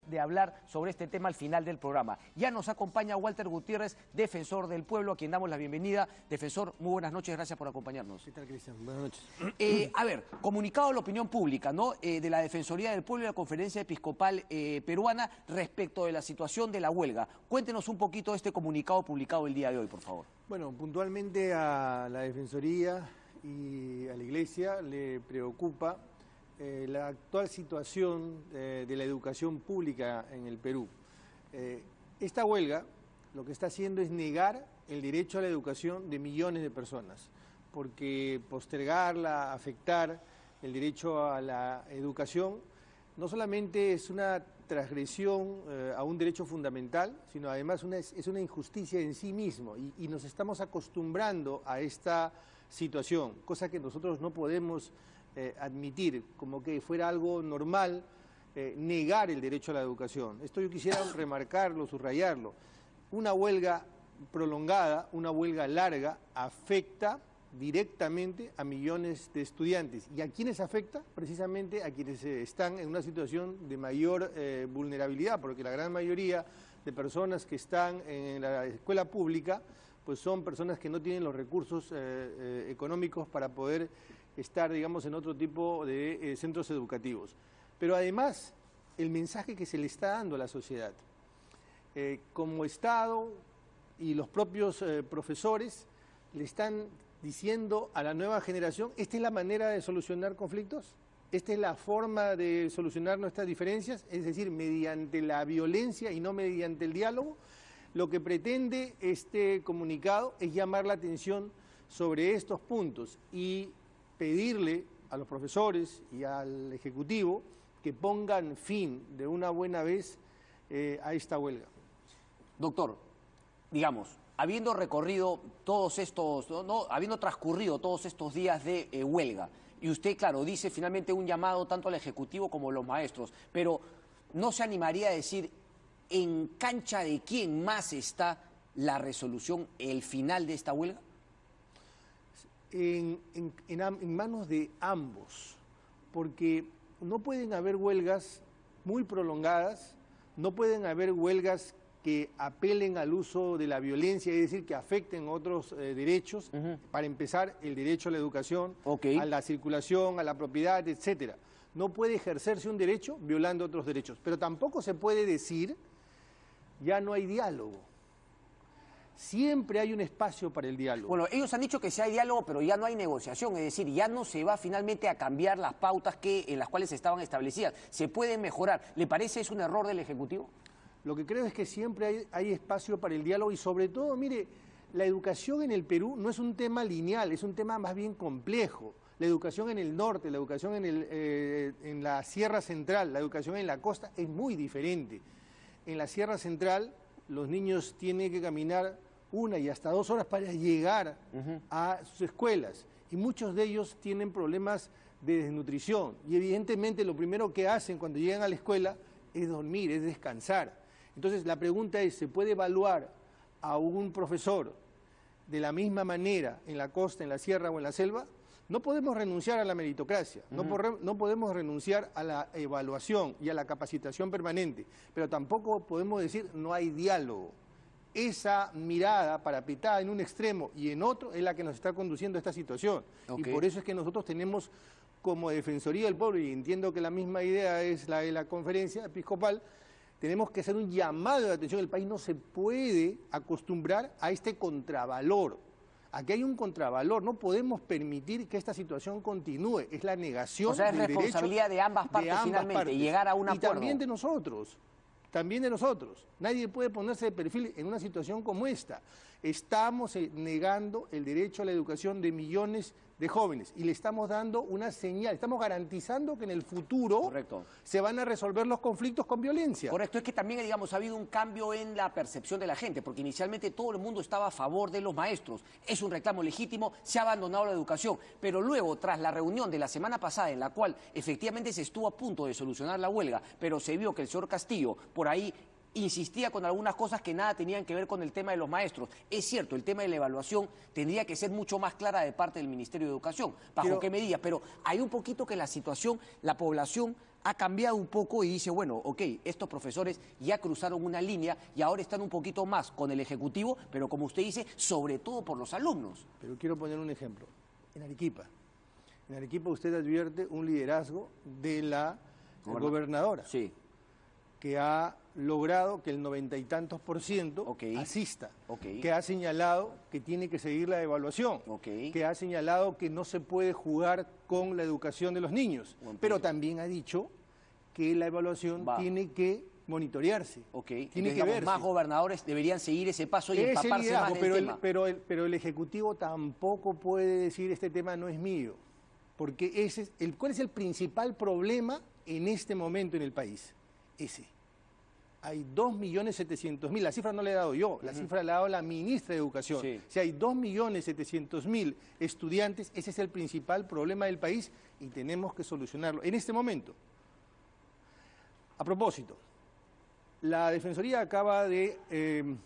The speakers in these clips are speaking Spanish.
de hablar sobre este tema al final del programa. Ya nos acompaña Walter Gutiérrez, defensor del pueblo, a quien damos la bienvenida. Defensor, muy buenas noches, gracias por acompañarnos. ¿Qué tal, Cristian? Buenas noches. A ver, comunicado a la opinión pública, ¿no? De la Defensoría del Pueblo y la Conferencia Episcopal Peruana respecto de la situación de la huelga. Cuéntenos un poquito de este comunicado publicado el día de hoy, por favor. Bueno, puntualmente a la Defensoría y a la Iglesia le preocupa la actual situación de la educación pública en el Perú. Esta huelga lo que está haciendo es negar el derecho a la educación de millones de personas, porque postergarla, afectar el derecho a la educación, no solamente es una transgresión a un derecho fundamental, sino además es una injusticia en sí mismo, y nos estamos acostumbrando a esta situación, cosa que nosotros no podemos admitir, como que fuera algo normal negar el derecho a la educación. Esto yo quisiera remarcarlo, subrayarlo. Una huelga prolongada, una huelga larga, afecta directamente a millones de estudiantes. ¿Y a quiénes afecta? Precisamente a quienes están en una situación de mayor vulnerabilidad, porque la gran mayoría de personas que están en la escuela pública pues son personas que no tienen los recursos económicos para poder estar, digamos, en otro tipo de centros educativos. Pero además, el mensaje que se le está dando a la sociedad, como Estado y los propios profesores le están diciendo a la nueva generación, esta es la manera de solucionar conflictos, esta es la forma de solucionar nuestras diferencias, es decir, mediante la violencia y no mediante el diálogo. Lo que pretende este comunicado es llamar la atención sobre estos puntos y pedirle a los profesores y al Ejecutivo que pongan fin de una buena vez a esta huelga. Doctor, digamos, habiendo recorrido todos estos, habiendo transcurrido todos estos días de huelga, y usted, claro, dice finalmente un llamado tanto al Ejecutivo como a los maestros, pero ¿no se animaría a decir en cancha de quién más está la resolución, el final de esta huelga? En manos de ambos, porque no pueden haber huelgas muy prolongadas, no pueden haber huelgas que apelen al uso de la violencia, es decir, que afecten otros derechos, para empezar, el derecho a la educación, a la circulación, a la propiedad, etcétera. No puede ejercerse un derecho violando otros derechos, pero tampoco se puede decir ya no hay diálogo. Siempre hay un espacio para el diálogo. Bueno, ellos han dicho que sí hay diálogo, pero ya no hay negociación, es decir, ya no se va finalmente a cambiar las pautas en las cuales estaban establecidas. Se puede mejorar. ¿Le parece es un error del Ejecutivo? Lo que creo es que siempre hay espacio para el diálogo y sobre todo, mire, la educación en el Perú no es un tema lineal, es un tema más bien complejo. La educación en el norte, la educación en la Sierra Central, la educación en la costa es muy diferente. En la Sierra Central los niños tienen que caminar 1 y hasta 2 horas para llegar a sus escuelas y muchos de ellos tienen problemas de desnutrición y evidentemente lo primero que hacen cuando llegan a la escuela es dormir, es descansar. Entonces la pregunta es, ¿se puede evaluar a un profesor de la misma manera en la costa, en la sierra o en la selva? No podemos renunciar a la meritocracia, no podemos renunciar a la evaluación y a la capacitación permanente, pero tampoco podemos decir no hay diálogo. Esa mirada parapetada en un extremo y en otro es la que nos está conduciendo a esta situación. Y por eso es que nosotros tenemos como Defensoría del Pueblo, y entiendo que la misma idea es la de la Conferencia Episcopal, tenemos que hacer un llamado de atención. El país no se puede acostumbrar a este contravalor. Aquí hay un contravalor, no podemos permitir que esta situación continúe, es la negación del derecho. O sea, es responsabilidad de ambas partes finalmente, llegar a un acuerdo. Y también de nosotros, Nadie puede ponerse de perfil en una situación como esta. Estamos negando el derecho a la educación de millones de jóvenes y le estamos dando una señal, estamos garantizando que en el futuro se van a resolver los conflictos con violencia. Correcto, es que también, digamos, ha habido un cambio en la percepción de la gente, porque inicialmente todo el mundo estaba a favor de los maestros, es un reclamo legítimo, se ha abandonado la educación, pero luego, tras la reunión de la semana pasada, en la cual efectivamente se estuvo a punto de solucionar la huelga, pero se vio que el señor Castillo, por ahí, insistía con algunas cosas que nada tenían que ver con el tema de los maestros. Es cierto, el tema de la evaluación tendría que ser mucho más clara de parte del Ministerio de Educación. ¿Bajo qué medidas? Pero hay un poquito que la situación, la población ha cambiado un poco y dice, bueno, ok, estos profesores ya cruzaron una línea y ahora están un poquito más con el Ejecutivo, pero como usted dice, sobre todo por los alumnos. Pero quiero poner un ejemplo. En Arequipa usted advierte un liderazgo de la gobernadora, sí, que ha logrado que el 90 y tantos % asista, que ha señalado que tiene que seguir la evaluación, que ha señalado que no se puede jugar con la educación de los niños, pero también ha dicho que la evaluación tiene que monitorearse, tiene que verse. Más gobernadores deberían seguir ese paso y empaparse más del tema. Pero el Ejecutivo tampoco puede decir este tema no es mío, porque ¿cuál es el principal problema en este momento en el país? Hay 2.700.000, la cifra no la he dado yo, la cifra la ha dado la ministra de Educación. Sí. Si hay 2.700.000 estudiantes, ese es el principal problema del país y tenemos que solucionarlo en este momento. A propósito, la Defensoría acaba de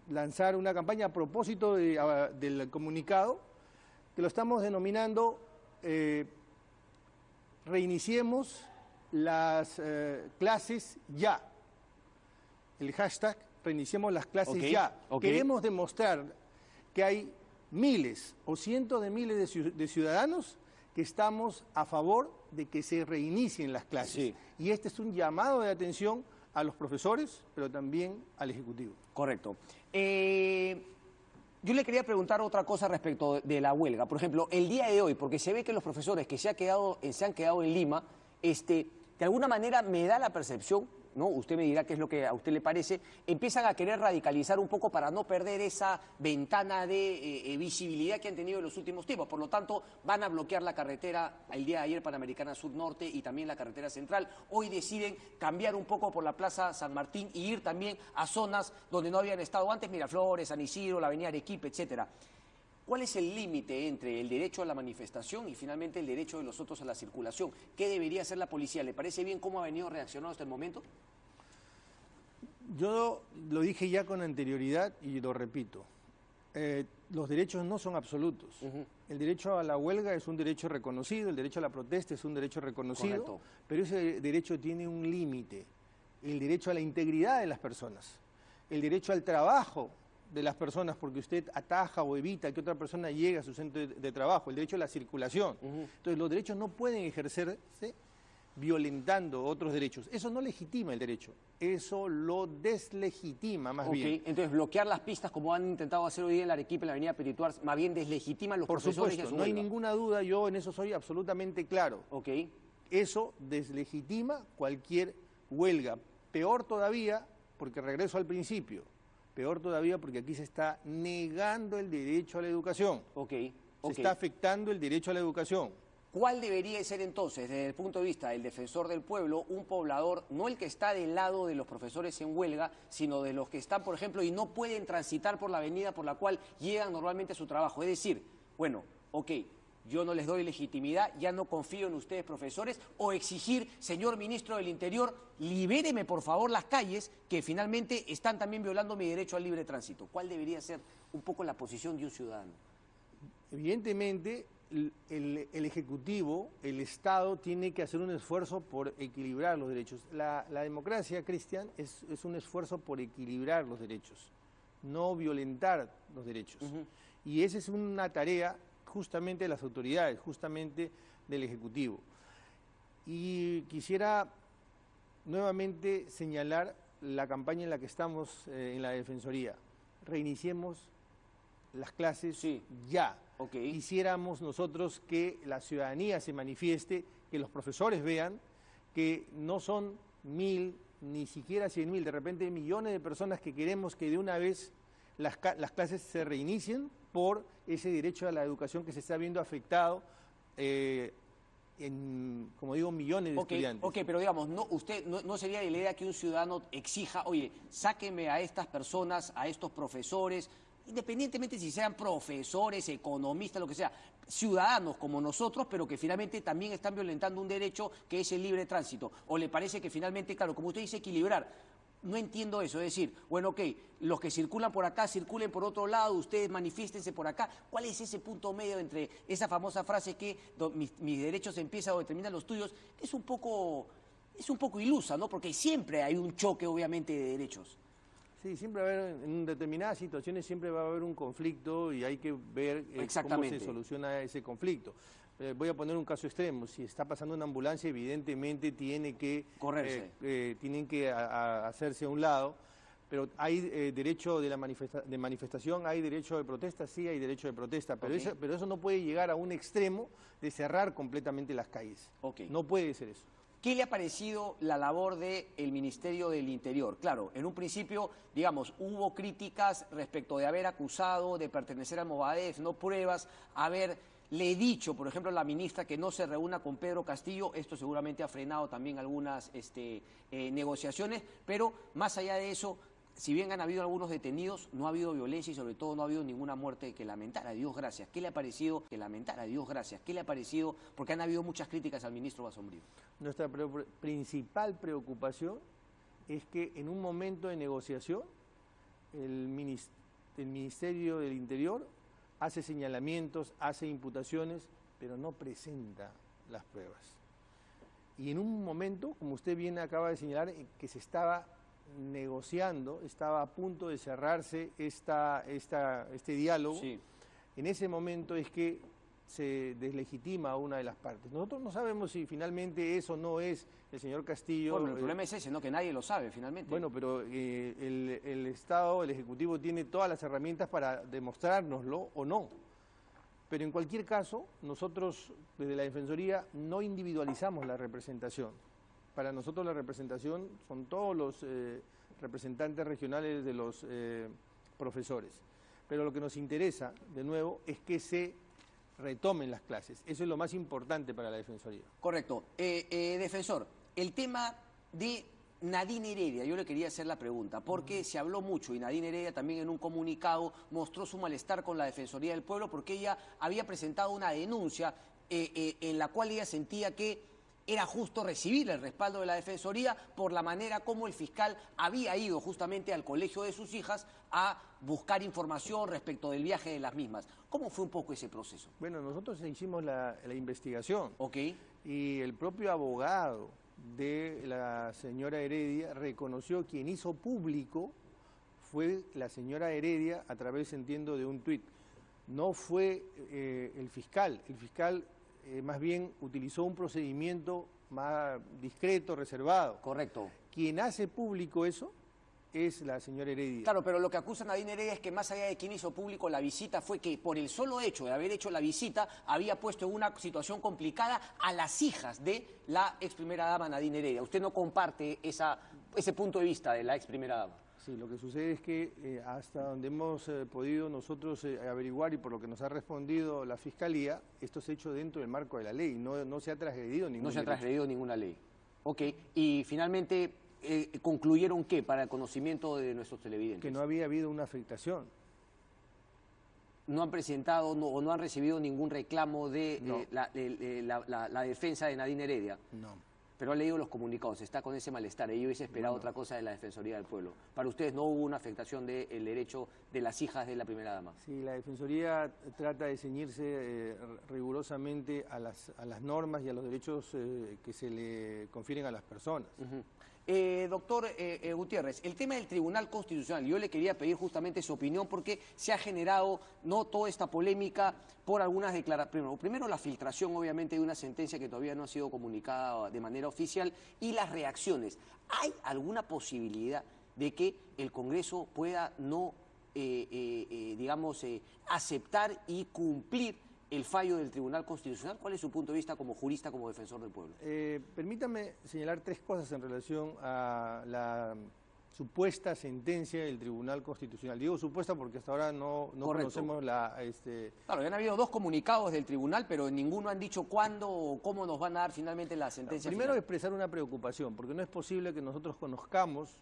lanzar una campaña a propósito del comunicado, que lo estamos denominando Reiniciemos las clases ya. El hashtag Reiniciemos las clases ya. Queremos demostrar que hay miles o cientos de miles de ciudadanos que estamos a favor de que se reinicien las clases. Sí. Y este es un llamado de atención a los profesores, pero también al Ejecutivo. Correcto. Yo le quería preguntar otra cosa respecto de la huelga. Por ejemplo, el día de hoy, porque se ve que los profesores que se han quedado en Lima, de alguna manera me da la percepción, ¿no? Usted me dirá qué es lo que a usted le parece, empiezan a querer radicalizar un poco para no perder esa ventana de visibilidad que han tenido en los últimos tiempos. Por lo tanto, van a bloquear la carretera el día de ayer Panamericana Sur Norte y también la carretera central. Hoy deciden cambiar un poco por la Plaza San Martín y ir también a zonas donde no habían estado antes, Miraflores, San Isidro, la Avenida Arequipa, etcétera. ¿Cuál es el límite entre el derecho a la manifestación y finalmente el derecho de los otros a la circulación? ¿Qué debería hacer la policía? ¿Le parece bien cómo ha venido reaccionando hasta el momento? Yo lo dije ya con anterioridad y lo repito. Los derechos no son absolutos. El derecho a la huelga es un derecho reconocido, el derecho a la protesta es un derecho reconocido, correcto, pero ese derecho tiene un límite. El derecho a la integridad de las personas, el derecho al trabajo de las personas, porque usted ataja o evita que otra persona llegue a su centro de trabajo, el derecho a la circulación. Entonces los derechos no pueden ejercerse violentando otros derechos. Eso no legitima el derecho, eso lo deslegitima más bien. Entonces bloquear las pistas como han intentado hacer hoy día en la Arequipa, en la Avenida Perituar, más bien deslegitima a los profesores. Por supuesto, no hay ninguna duda, yo en eso soy absolutamente claro. Eso deslegitima cualquier huelga. Peor todavía, porque regreso al principio, peor todavía porque aquí se está negando el derecho a la educación. Se está afectando el derecho a la educación. ¿Cuál debería ser entonces, desde el punto de vista del defensor del pueblo, un poblador, no el que está del lado de los profesores en huelga, sino de los que están, por ejemplo, y no pueden transitar por la avenida por la cual llegan normalmente a su trabajo? Es decir, bueno, yo no les doy legitimidad, ya no confío en ustedes, profesores, o exigir, señor ministro del Interior, libéreme por favor las calles, que finalmente están también violando mi derecho al libre tránsito. ¿Cuál debería ser un poco la posición de un ciudadano? Evidentemente, el Ejecutivo, el Estado, tiene que hacer un esfuerzo por equilibrar los derechos. La democracia, Cristian, es un esfuerzo por equilibrar los derechos, no violentar los derechos. Y esa es una tarea justamente de las autoridades, justamente del Ejecutivo. Y quisiera nuevamente señalar la campaña en la que estamos en la Defensoría. Reiniciemos las clases ya. Quisiéramos nosotros que la ciudadanía se manifieste, que los profesores vean que no son 1.000, ni siquiera 100.000, de repente millones de personas que queremos que de una vez las clases se reinicien por ese derecho a la educación que se está viendo afectado en, como digo, millones de estudiantes. Pero digamos, no sería la idea que un ciudadano exija, oye, sáquenme a estas personas, a estos profesores, independientemente si sean profesores, economistas, lo que sea, ciudadanos como nosotros, pero que finalmente también están violentando un derecho que es el libre tránsito? ¿O le parece que finalmente, claro, como usted dice, equilibrar? No entiendo eso, es decir, bueno, los que circulan por acá, circulen por otro lado, ustedes manifiéstense por acá. ¿Cuál es ese punto medio entre esa famosa frase que mis derechos empiezan o terminan los tuyos? Que es un poco es un poco ilusa, ¿no? Porque siempre hay un choque, obviamente, de derechos. Sí, siempre va a haber, en determinadas situaciones siempre va a haber un conflicto y hay que ver cómo se soluciona ese conflicto. Voy a poner un caso extremo. Si está pasando una ambulancia, evidentemente tiene que correrse, tienen que hacerse a un lado. Pero hay derecho de manifestación, hay derecho de protesta, sí hay derecho de protesta, pero, pero eso no puede llegar a un extremo de cerrar completamente las calles. No puede ser eso. ¿Qué le ha parecido la labor del Ministerio del Interior? Claro, en un principio, digamos, hubo críticas respecto de haber acusado de pertenecer al Movadef, no pruebas, haberle dicho, por ejemplo, a la ministra que no se reúna con Pedro Castillo. Esto seguramente ha frenado también algunas negociaciones, pero más allá de eso, si bien han habido algunos detenidos, no ha habido violencia y sobre todo no ha habido ninguna muerte que lamentar, a Dios gracias. ¿Qué le ha parecido? Que lamentar, a Dios gracias. ¿Qué le ha parecido? Porque han habido muchas críticas al ministro Basombrío. Nuestra principal preocupación es que en un momento de negociación el Ministerio del Interior hace señalamientos, hace imputaciones, pero no presenta las pruebas. Y en un momento, como usted bien acaba de señalar, que se estaba negociando, estaba a punto de cerrarse este diálogo, sí. En ese momento es que se deslegitima a una de las partes. Nosotros no sabemos si finalmente eso no es el señor Castillo. Bueno, el problema es ese, ¿no? Que nadie lo sabe finalmente. Bueno, pero el Estado, el Ejecutivo tiene todas las herramientas para demostrárnoslo o no. Pero en cualquier caso, nosotros desde la Defensoría no individualizamos la representación. Para nosotros la representación son todos los representantes regionales de los profesores. Pero lo que nos interesa, de nuevo, es que se retomen las clases. Eso es lo más importante para la Defensoría. Correcto. Defensor, el tema de Nadine Heredia, yo le quería hacer la pregunta, porque se habló mucho y Nadine Heredia también en un comunicado mostró su malestar con la Defensoría del Pueblo porque ella había presentado una denuncia en la cual ella sentía que era justo recibir el respaldo de la Defensoría por la manera como el fiscal había ido justamente al colegio de sus hijas a buscar información respecto del viaje de las mismas. ¿Cómo fue un poco ese proceso? Bueno, nosotros hicimos la investigación. Okay. Y el propio abogado de la señora Heredia reconoció quien hizo público fue la señora Heredia a través, entiendo, de un tuit. No fue el fiscal. El fiscal más bien utilizó un procedimiento más discreto, reservado. Correcto. Quien hace público eso es la señora Heredia. Claro, pero lo que acusa Nadine Heredia es que más allá de quien hizo público la visita fue que por el solo hecho de haber hecho la visita había puesto en una situación complicada a las hijas de la ex primera dama Nadine Heredia. ¿Usted no comparte ese punto de vista de la ex primera dama? Sí, lo que sucede es que hasta donde hemos podido nosotros averiguar y por lo que nos ha respondido la Fiscalía, esto se ha hecho dentro del marco de la ley, no se ha transgredido ningún derecho. No se ha transgredido ninguna ley. Ok, y finalmente, ¿concluyeron qué para el conocimiento de nuestros televidentes? Que no había habido una afectación. ¿No han presentado o no han recibido ningún reclamo de la defensa de Nadine Heredia? No. Pero ha leído los comunicados, está con ese malestar. Yo hubiese esperado otra cosa de la Defensoría del Pueblo. Para ustedes no hubo una afectación del derecho de las hijas de la primera dama. Sí, la Defensoría trata de ceñirse rigurosamente a las normas y a los derechos que se le confieren a las personas. Doctor Gutiérrez, el tema del Tribunal Constitucional, yo le quería pedir justamente su opinión porque se ha generado toda esta polémica por algunas declaraciones. Primero la filtración, obviamente, de una sentencia que todavía no ha sido comunicada de manera oficial y las reacciones. ¿Hay alguna posibilidad de que el Congreso pueda aceptar y cumplir el fallo del Tribunal Constitucional? ¿Cuál es su punto de vista como jurista, como defensor del pueblo? Permítame señalar tres cosas en relación a la supuesta sentencia del Tribunal Constitucional. Digo supuesta porque hasta ahora no conocemos la... Claro, ya han habido dos comunicados del Tribunal, pero ninguno han dicho cuándo o cómo nos van a dar finalmente la sentencia. Primero final. Expresar una preocupación, porque no es posible que nosotros conozcamos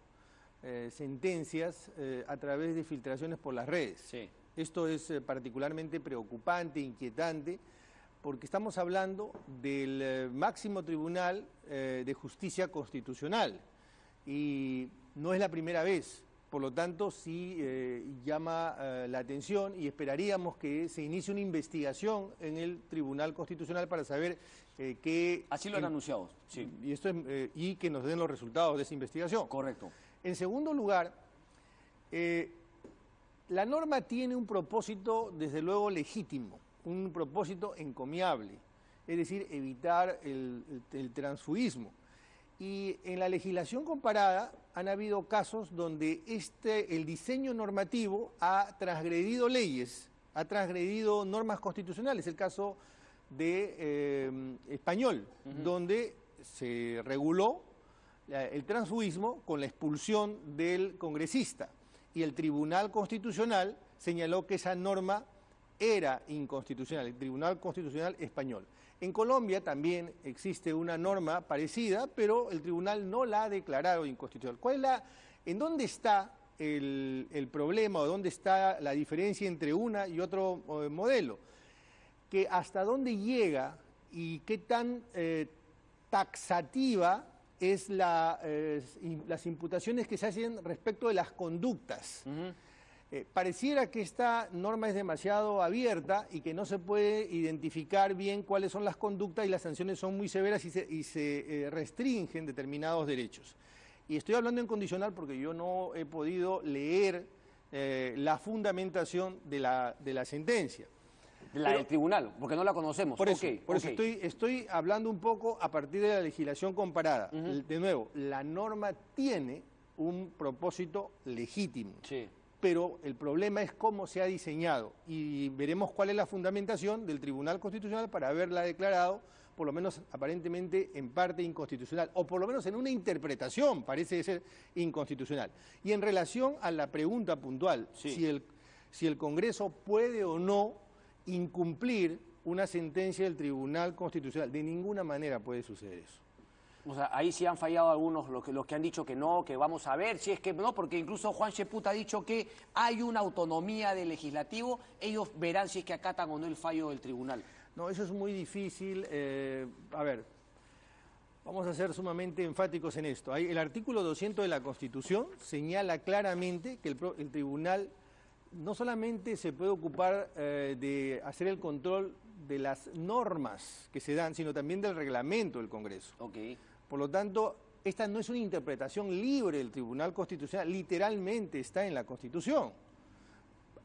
sentencias a través de filtraciones por las redes. Sí. Esto es particularmente preocupante, inquietante, porque estamos hablando del máximo tribunal de justicia constitucional y no es la primera vez Por lo tanto, sí llama la atención y esperaríamos que se inicie una investigación en el Tribunal Constitucional para saber qué... Así lo han anunciado, sí. Y que nos den los resultados de esa investigación. Correcto. En segundo lugar, la norma tiene un propósito, desde luego, legítimo, un propósito encomiable, es decir, evitar el transfugismo. Y en la legislación comparada han habido casos donde el diseño normativo ha transgredido leyes, ha transgredido normas constitucionales. El caso de Español, donde se reguló el transfugismo con la expulsión del congresista. Y el Tribunal Constitucional señaló que esa norma era inconstitucional, el Tribunal Constitucional Español. En Colombia también existe una norma parecida, pero el tribunal no la ha declarado inconstitucional. ¿En dónde está el problema o dónde está la diferencia entre una y otro modelo? Que hasta dónde llega y qué tan taxativa es las imputaciones que se hacen respecto de las conductas. Pareciera que esta norma es demasiado abierta y que no se puede identificar bien cuáles son las conductas y las sanciones son muy severas y se restringen determinados derechos. Y estoy hablando en condicional porque yo no he podido leer la fundamentación de la sentencia. Del tribunal, porque no la conocemos. Por eso estoy hablando un poco a partir de la legislación comparada. De nuevo, la norma tiene un propósito legítimo. Sí. Pero el problema es cómo se ha diseñado y veremos cuál es la fundamentación del Tribunal Constitucional para haberla declarado, por lo menos aparentemente en parte inconstitucional, o por lo menos en una interpretación parece ser inconstitucional. Y en relación a la pregunta puntual, si el Congreso puede o no incumplir una sentencia del Tribunal Constitucional, de ninguna manera puede suceder eso. O sea, ahí sí han fallado algunos, los que han dicho que no, que vamos a ver, si es que no, porque incluso Juan Cheput ha dicho que hay una autonomía del legislativo, ellos verán si es que acatan o no el fallo del tribunal. No, eso es muy difícil. A ver, vamos a ser sumamente enfáticos en esto. El artículo 200 de la Constitución señala claramente que el tribunal no solamente se puede ocupar de hacer el control de las normas que se dan, sino también del reglamento del Congreso. Okay. Por lo tanto, esta no es una interpretación libre del Tribunal Constitucional, literalmente está en la Constitución.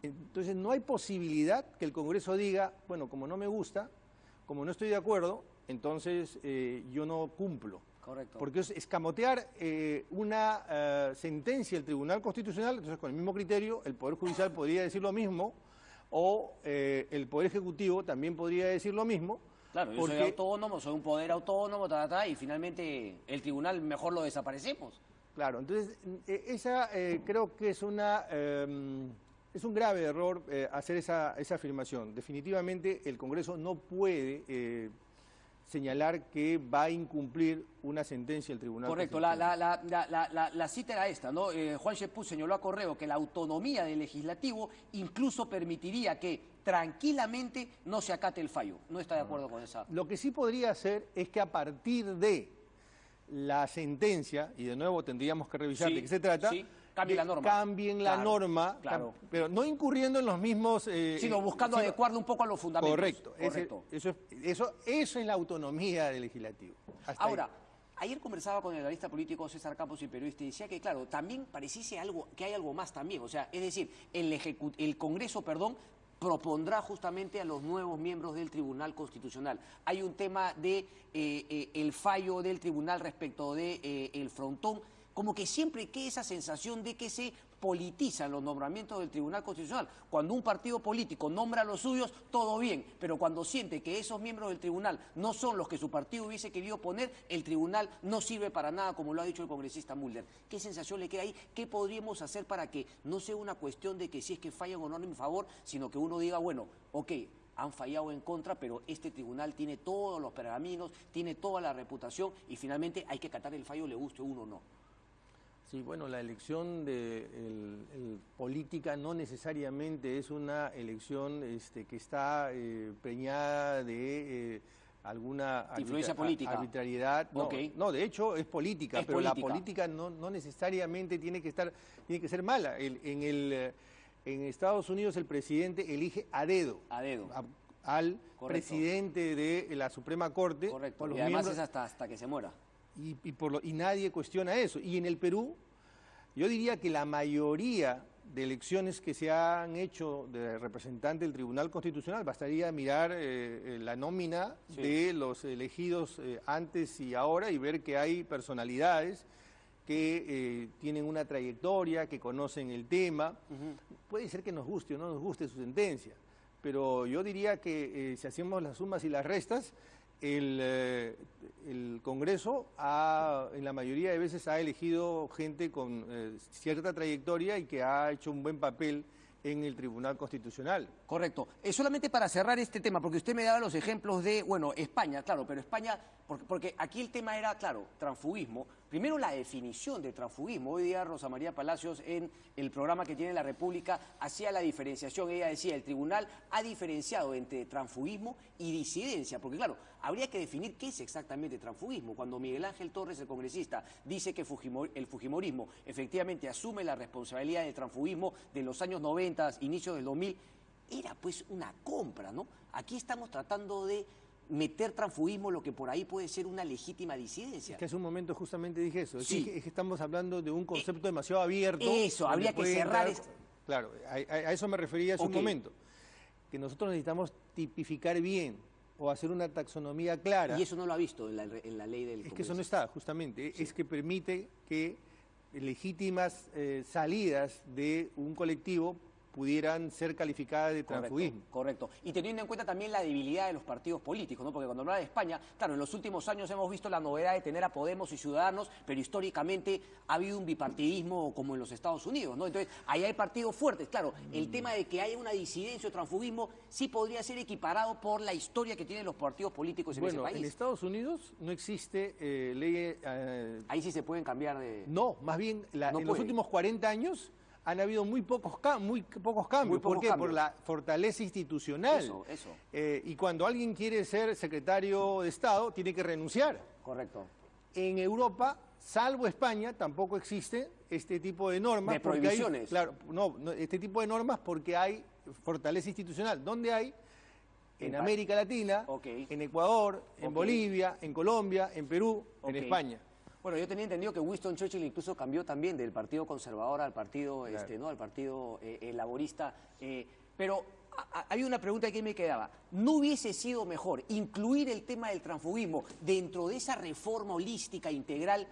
Entonces no hay posibilidad que el Congreso diga, bueno, como no me gusta, como no estoy de acuerdo, entonces yo no cumplo. Correcto. Porque es escamotear una sentencia del Tribunal Constitucional, entonces con el mismo criterio el Poder Judicial podría decir lo mismo, o el Poder Ejecutivo también podría decir lo mismo. Claro, yo soy autónomo, soy un poder autónomo, y finalmente el tribunal mejor lo desaparecemos. Claro, entonces esa creo que es es un grave error hacer esa afirmación. Definitivamente el Congreso no puede señalar que va a incumplir una sentencia del Tribunal Constitucional. Correcto, la cita era esta, ¿no? Juan Cheput señaló a Correo que la autonomía del legislativo incluso permitiría que tranquilamente no se acate el fallo. No está de acuerdo con esa. Lo que sí podría hacer es que a partir de la sentencia, y de nuevo tendríamos que revisar de qué se trata, cambien la norma, pero no incurriendo en los mismos... sino buscando adecuarlo un poco a los fundamentos. Correcto. Eso es la autonomía del legislativo. Ahora, ayer conversaba con el analista político César Campos y periodista y decía que, claro, también pareciese que hay algo más también. O sea, es decir, el Congreso, propondrá justamente a los nuevos miembros del Tribunal Constitucional. Hay un tema de el fallo del tribunal respecto de el frontón, como que siempre queda esa sensación de que se politizan los nombramientos del Tribunal Constitucional. Cuando un partido político nombra a los suyos, todo bien, pero cuando siente que esos miembros del tribunal no son los que su partido hubiese querido poner, el tribunal no sirve para nada, como lo ha dicho el congresista Mulder. ¿Qué sensación le queda ahí? ¿Qué podríamos hacer para que no sea una cuestión de que si es que fallan o no en mi favor, sino que uno diga, bueno, ok, han fallado en contra, pero este tribunal tiene todos los pergaminos, tiene toda la reputación y finalmente hay que acatar el fallo, le guste uno o no? Sí, bueno, la elección de política no necesariamente es una elección que está preñada de alguna influencia política, arbitrariedad. No, okay. No, de hecho es política, pero la política no necesariamente tiene que ser mala. En Estados Unidos el presidente elige a dedo. Al correcto. Presidente de la Suprema Corte. Correcto. Y además es hasta que se muera. Y nadie cuestiona eso. Y en el Perú, yo diría que la mayoría de elecciones que se han hecho de representante del Tribunal Constitucional, bastaría mirar la nómina de los elegidos antes y ahora y ver que hay personalidades que tienen una trayectoria, que conocen el tema. Puede ser que nos guste o no nos guste su sentencia, pero yo diría que si hacemos las sumas y las restas, el Congreso en la mayoría de veces ha elegido gente con cierta trayectoria y que ha hecho un buen papel en el Tribunal Constitucional. Correcto. Solamente para cerrar este tema, porque usted me daba los ejemplos de, bueno, España, claro, pero España, porque aquí el tema era, claro, transfugismo. Primero la definición de transfugismo. Hoy día Rosa María Palacios en el programa que tiene la República hacía la diferenciación. Ella decía, el tribunal ha diferenciado entre transfugismo y disidencia, porque claro, habría que definir qué es exactamente transfugismo. Cuando Miguel Ángel Torres, el congresista, dice que el fujimorismo efectivamente asume la responsabilidad del transfugismo de los años 90, inicios del 2000, era pues una compra, ¿no? Aquí estamos tratando de meter transfugismo lo que por ahí puede ser una legítima disidencia. Es que hace un momento justamente dije eso, sí. Es que estamos hablando de un concepto demasiado abierto. Eso, habría que cerrar Claro, a eso me refería hace un momento, que nosotros necesitamos tipificar bien o hacer una taxonomía clara. Y eso no lo ha visto en la ley del Congreso. Es que eso no está, justamente, es que permite que legítimas salidas de un colectivo pudieran ser calificadas de transfugismo. Correcto. Y teniendo en cuenta también la debilidad de los partidos políticos, ¿no? Porque cuando hablaba de España, claro, en los últimos años hemos visto la novedad de tener a Podemos y Ciudadanos, pero históricamente ha habido un bipartidismo como en los Estados Unidos, ¿no? Entonces, ahí hay partidos fuertes. Claro, el tema de que haya una disidencia o transfugismo sí podría ser equiparado por la historia que tienen los partidos políticos en ese país. Bueno, en Estados Unidos no existe ley... ahí sí se pueden cambiar de... No, más bien, en los últimos 40 años... han habido muy pocos cambios. ¿Por qué? Por la fortaleza institucional. Eso. Y cuando alguien quiere ser secretario de Estado, tiene que renunciar. Correcto. En Europa, salvo España, tampoco existe este tipo de normas. De prohibiciones. Claro, no, este tipo de normas porque hay fortaleza institucional. ¿Dónde hay? En América Latina, en Ecuador, en Bolivia, en Colombia, en Perú, en España. Bueno, yo tenía entendido que Winston Churchill incluso cambió también del Partido Conservador al Partido, ¿no? Al Partido Laborista. Pero había una pregunta que me quedaba. ¿No hubiese sido mejor incluir el tema del transfugismo dentro de esa reforma holística integral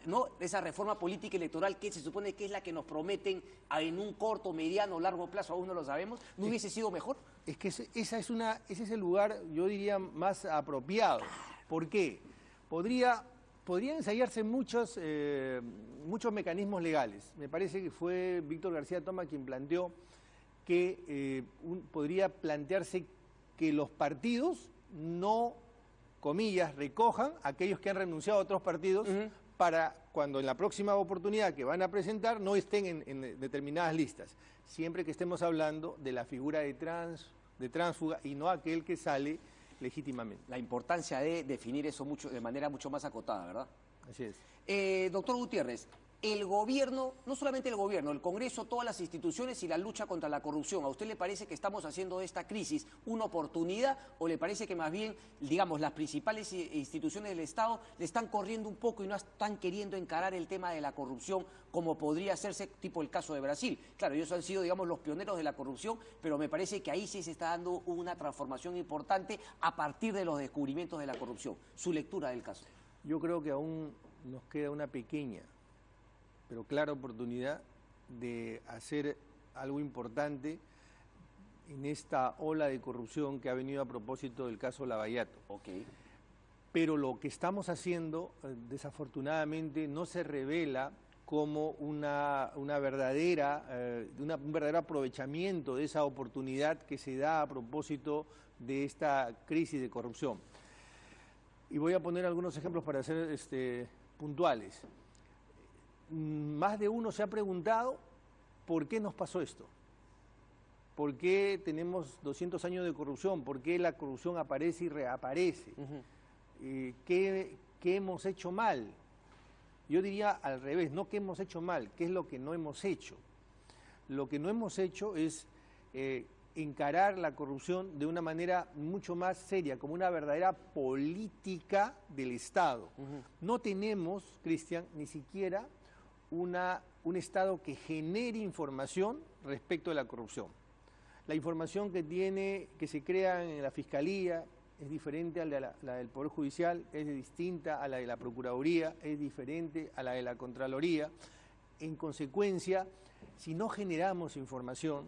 ¿no? Esa reforma política electoral que se supone que es la que nos prometen en un corto, mediano o largo plazo, aún no lo sabemos? ¿No hubiese sido mejor? Es que ese es el lugar, yo diría, más apropiado. ¿Por qué? Podrían ensayarse muchos mecanismos legales. Me parece que fue Víctor García Toma quien planteó que podría plantearse que los partidos no, comillas, recojan a aquellos que han renunciado a otros partidos para cuando en la próxima oportunidad que van a presentar no estén en determinadas listas. Siempre que estemos hablando de la figura de tránsfuga y no aquel que sale legítimamente. La importancia de definir eso de manera mucho más acotada, ¿verdad? Así es. Doctor Gutiérrez, el gobierno, no solamente el gobierno, el Congreso, todas las instituciones y la lucha contra la corrupción, ¿a usted le parece que estamos haciendo de esta crisis una oportunidad o le parece que más bien, digamos, las principales instituciones del Estado le están corriendo un poco y no están queriendo encarar el tema de la corrupción como podría hacerse, tipo el caso de Brasil? Claro, ellos han sido, digamos, los pioneros de la corrupción, pero me parece que ahí sí se está dando una transformación importante a partir de los descubrimientos de la corrupción. Su lectura del caso. Yo creo que aún nos queda una pequeña pero clara oportunidad de hacer algo importante en esta ola de corrupción que ha venido a propósito del caso Lavallato. Pero lo que estamos haciendo, desafortunadamente, no se revela como un verdadero aprovechamiento de esa oportunidad que se da a propósito de esta crisis de corrupción. Y voy a poner algunos ejemplos para ser puntuales. Más de uno se ha preguntado por qué nos pasó esto. ¿Por qué tenemos 200 años de corrupción? ¿Por qué la corrupción aparece y reaparece? ¿Qué hemos hecho mal? Yo diría al revés, no qué hemos hecho mal, qué es lo que no hemos hecho. Lo que no hemos hecho es encarar la corrupción de una manera mucho más seria, como una verdadera política del Estado. No tenemos, Cristian, ni siquiera un Estado que genere información respecto de la corrupción. La información que se crea en la Fiscalía es diferente a la del Poder Judicial, es distinta a la de la Procuraduría, es diferente a la de la Contraloría. En consecuencia, si no generamos información,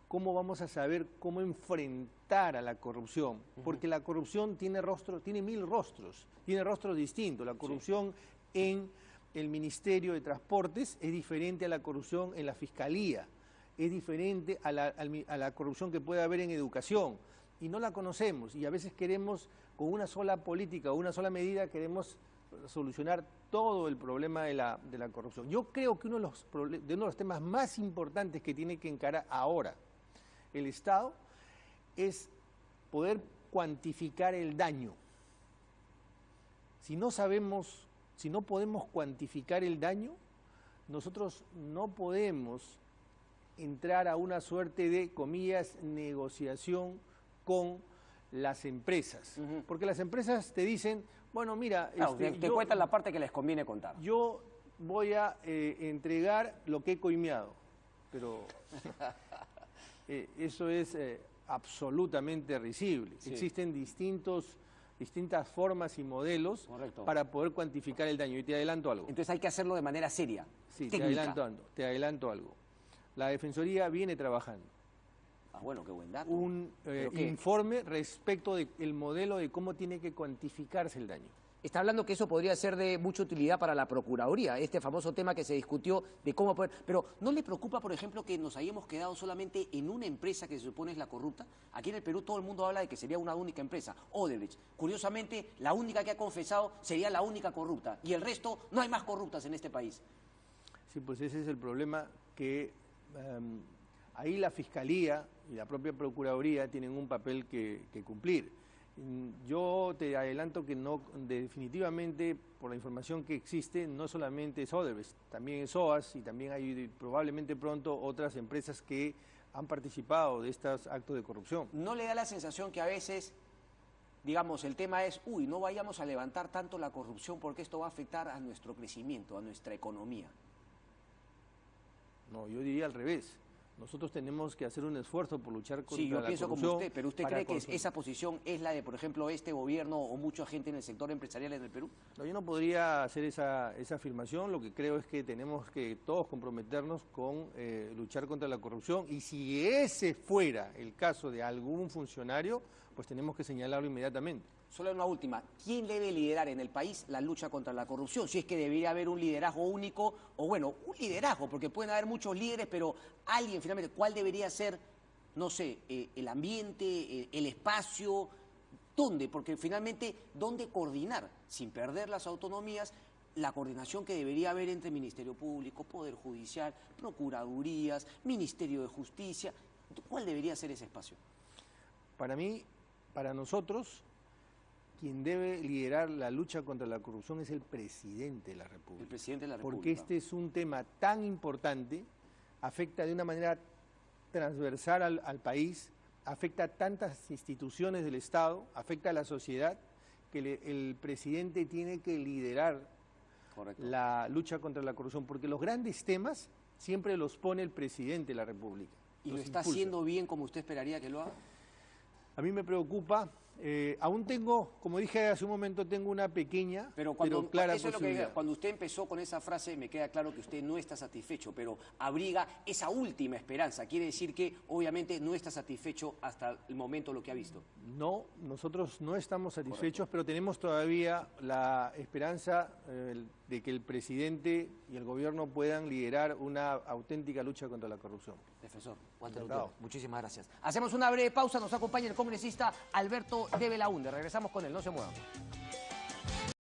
¿cómo vamos a saber cómo enfrentar a la corrupción? Porque la corrupción tiene 1000 rostros, tiene rostros distintos. La corrupción en el Ministerio de Transportes es diferente a la corrupción en la Fiscalía, es diferente a la corrupción que puede haber en educación, y no la conocemos, y a veces queremos, con una sola política o una sola medida, queremos solucionar todo el problema de la corrupción. Yo creo que uno de los temas más importantes que tiene que encarar ahora el Estado es poder cuantificar el daño. Si no podemos cuantificar el daño, nosotros no podemos entrar a una suerte de, comillas, negociación con las empresas. Porque las empresas te dicen, bueno, mira... Claro, te cuentan la parte que les conviene contar. Yo voy a entregar lo que he coimeado, pero eso es absolutamente risible. Sí. Existen distintas formas y modelos para poder cuantificar el daño. Y te adelanto algo. Entonces hay que hacerlo de manera seria, sí, técnica. Te adelanto algo. La Defensoría viene trabajando. Ah, bueno, qué buen dato. Un informe respecto del modelo de cómo tiene que cuantificarse el daño. Está hablando que eso podría ser de mucha utilidad para la Procuraduría, este famoso tema que se discutió de cómo poder... Pero ¿no le preocupa, por ejemplo, que nos hayamos quedado solamente en una empresa que se supone es la corrupta? Aquí en el Perú todo el mundo habla de que sería una única empresa, Odebrecht. Curiosamente, la única que ha confesado sería la única corrupta, y el resto, no hay más corruptas en este país. Sí, pues ese es el problema, que ahí la Fiscalía y la propia Procuraduría tienen un papel que cumplir. Yo te adelanto que no, definitivamente, por la información que existe, no solamente es Odebrecht, también es SOAS, y también hay probablemente pronto otras empresas que han participado de estos actos de corrupción. ¿No le da la sensación que a veces, digamos, el tema es, no vayamos a levantar tanto la corrupción porque esto va a afectar a nuestro crecimiento, a nuestra economía? No, yo diría al revés. Nosotros tenemos que hacer un esfuerzo por luchar contra la corrupción. Sí, yo pienso como usted, pero ¿usted cree que esa posición es la de, por ejemplo, este gobierno o mucha gente en el sector empresarial en el Perú? No, yo no podría hacer esa afirmación. Lo que creo es que tenemos que todos comprometernos con luchar contra la corrupción, y si ese fuera el caso de algún funcionario, pues tenemos que señalarlo inmediatamente. Solo una última, ¿quién debe liderar en el país la lucha contra la corrupción? Si es que debería haber un liderazgo único, o bueno, un liderazgo, porque pueden haber muchos líderes, pero alguien finalmente, ¿cuál debería ser, no sé, el ambiente, el espacio? ¿Dónde? Porque finalmente, ¿dónde coordinar? Sin perder las autonomías, la coordinación que debería haber entre Ministerio Público, Poder Judicial, Procuradurías, Ministerio de Justicia. ¿Cuál debería ser ese espacio? Para mí, para nosotros, quien debe liderar la lucha contra la corrupción es el presidente de la República. El presidente de la República. Porque este es un tema tan importante, afecta de una manera transversal al país, afecta a tantas instituciones del Estado, afecta a la sociedad, que el presidente tiene que liderar la lucha contra la corrupción, porque los grandes temas siempre los pone el presidente de la República. ¿Y lo está haciendo bien como usted esperaría que lo haga? A mí me preocupa. Aún tengo, como dije hace un momento, tengo una pequeña pero clara eso posibilidad. Es lo que, cuando usted empezó con esa frase, me queda claro que usted no está satisfecho, pero abriga esa última esperanza. Quiere decir que, obviamente, no está satisfecho hasta el momento lo que ha visto. No, nosotros no estamos satisfechos, pero tenemos todavía la esperanza de que el presidente y el gobierno puedan liderar una auténtica lucha contra la corrupción. Defensor, muchísimas gracias. Hacemos una breve pausa, nos acompaña el congresista Alberto de Belaúnde. Regresamos con él, no se muevan.